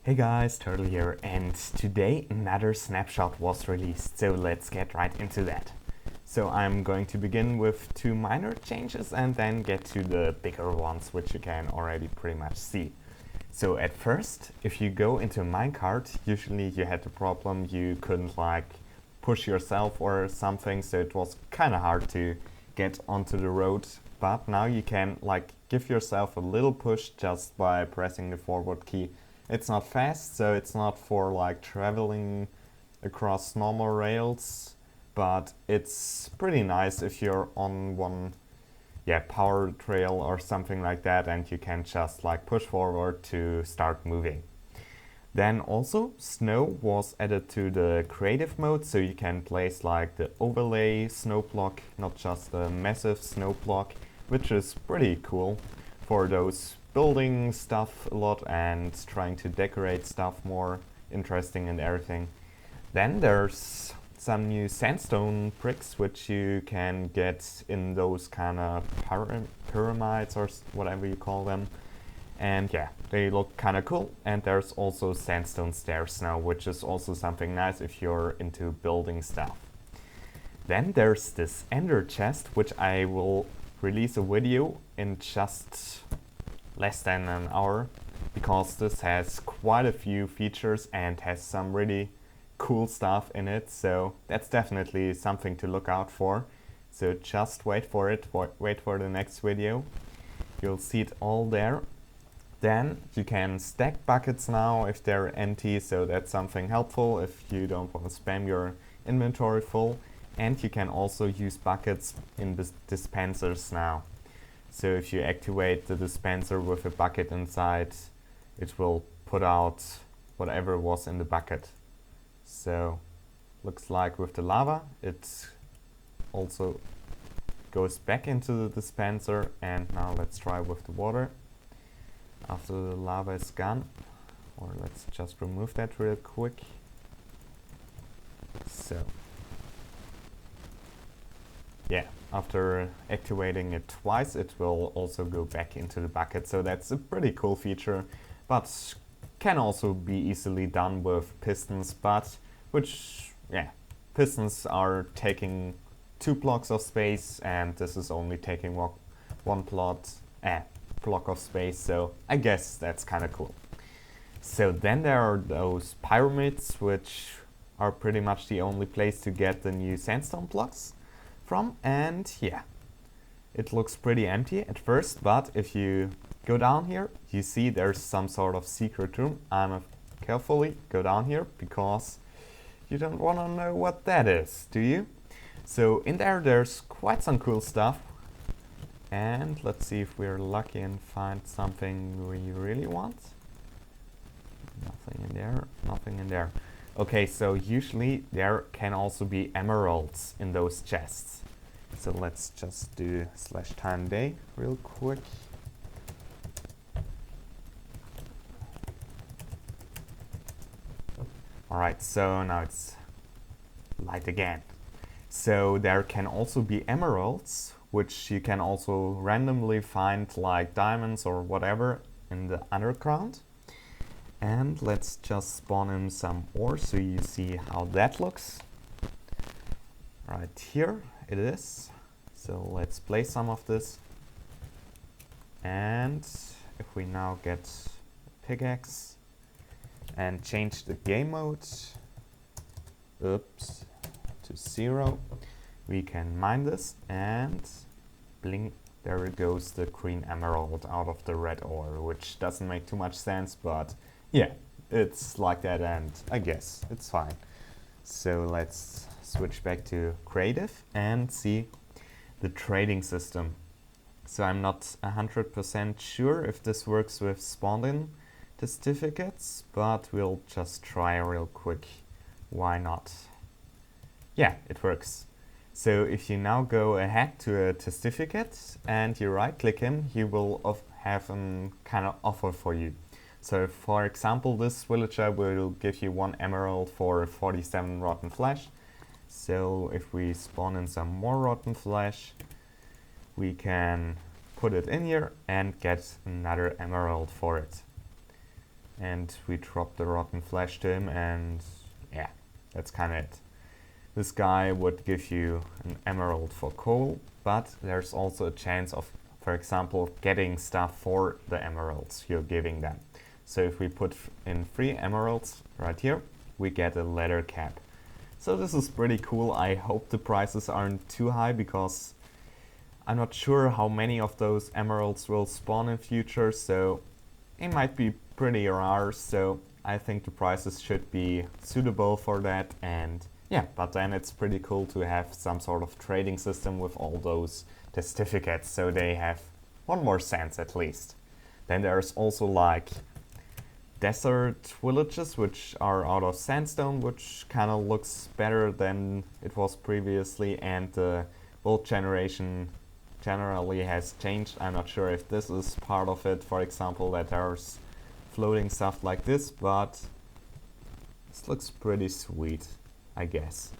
Hey guys, Turtle here, and today another snapshot was released, so let's get right into that. So I'm going to begin with two minor changes and then get to the bigger ones, which you can already pretty much see. So at first, if you go into Minecart, usually you had the problem you couldn't push yourself or something, so it was kind of hard to get onto the road. But now you can give yourself a little push just by pressing the forward key. It's not fast, so it's not for traveling across normal rails, but it's pretty nice if you're on one power trail or something like that, and you can just push forward to start moving. Then also snow was added to the creative mode, so you can place the overlay snow block, not just a massive snow block, which is pretty cool for those building stuff a lot and trying to decorate stuff more interesting and everything. Then there's some new sandstone bricks which you can get in those kind of pyramids or whatever you call them. And yeah, they look kind of cool. And there's also sandstone stairs now, which is also something nice if you're into building stuff. Then there's this ender chest, which I will release a video in just less than an hour, because this has quite a few features and has some really cool stuff in it, so that's definitely something to look out for. So just wait for it, wait for the next video. You'll see it all there. Then you can stack buckets now if they're empty, so that's something helpful if you don't want to spam your inventory full. And you can also use buckets in the dispensers now. So if you activate the dispenser with a bucket inside, it will put out whatever was in the bucket. So looks like with the lava, it also goes back into the dispenser. And now let's try with the water after the lava is gone. Or let's just remove that real quick. So yeah, after activating it twice, it will also go back into the bucket. So that's a pretty cool feature, but can also be easily done with pistons, pistons are taking 2 blocks of space, and this is only taking one block of space, so I guess that's kind of cool. So then there are those pyramids, which are pretty much the only place to get the new sandstone blocks from, and yeah, it looks pretty empty at first, but if you go down here, you see there's some sort of secret room. I'm carefully go down here because you don't want to know what that is, do you? So in there's quite some cool stuff, and let's see if we're lucky and find something we really want. Nothing in there, nothing in there. Okay, so usually there can also be emeralds in those chests. So let's just do /time_day real quick. Alright, so now it's light again. So there can also be emeralds, which you can also randomly find like diamonds or whatever in the underground. And let's just spawn in some ore so you see how that looks. Right here it is. So let's place some of this. And if we now get a pickaxe and change the game mode, to 0, we can mine this, and bling, there it goes, the green emerald out of the red ore, which doesn't make too much sense, but yeah, it's like that, and I guess it's fine. So let's switch back to creative and see the trading system. So I'm not 100% sure if this works with spawned-in certificates, but we'll just try real quick. Why not? Yeah, it works. So if you now go ahead to a certificate and you right-click him, he will have a kind of offer for you. So for example, this villager will give you 1 emerald for 47 rotten flesh. So if we spawn in some more rotten flesh, we can put it in here and get another emerald for it. and we drop the rotten flesh to him, and yeah, that's kind of it. This guy would give you an emerald for coal, but there's also a chance of, for example, getting stuff for the emeralds you're giving them. So if we put in 3 emeralds right here, we get a leather cap. So this is pretty cool. I hope the prices aren't too high, because I'm not sure how many of those emeralds will spawn in future, so it might be pretty rare, so I think the prices should be suitable for that. And yeah, but then it's pretty cool to have some sort of trading system with all those certificates, so they have one more sense at least. Then there's also like desert villages which are out of sandstone, which kind of looks better than it was previously, and the build generation generally has changed. I'm not sure if this is part of it, for example, that there's floating stuff like this, but this looks pretty sweet, I guess.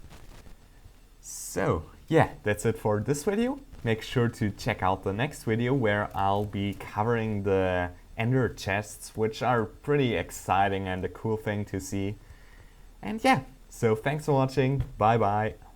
So yeah, that's it for this video. Make sure to check out the next video, where I'll be covering the ender chests, which are pretty exciting and a cool thing to see. And yeah, so thanks for watching, bye bye.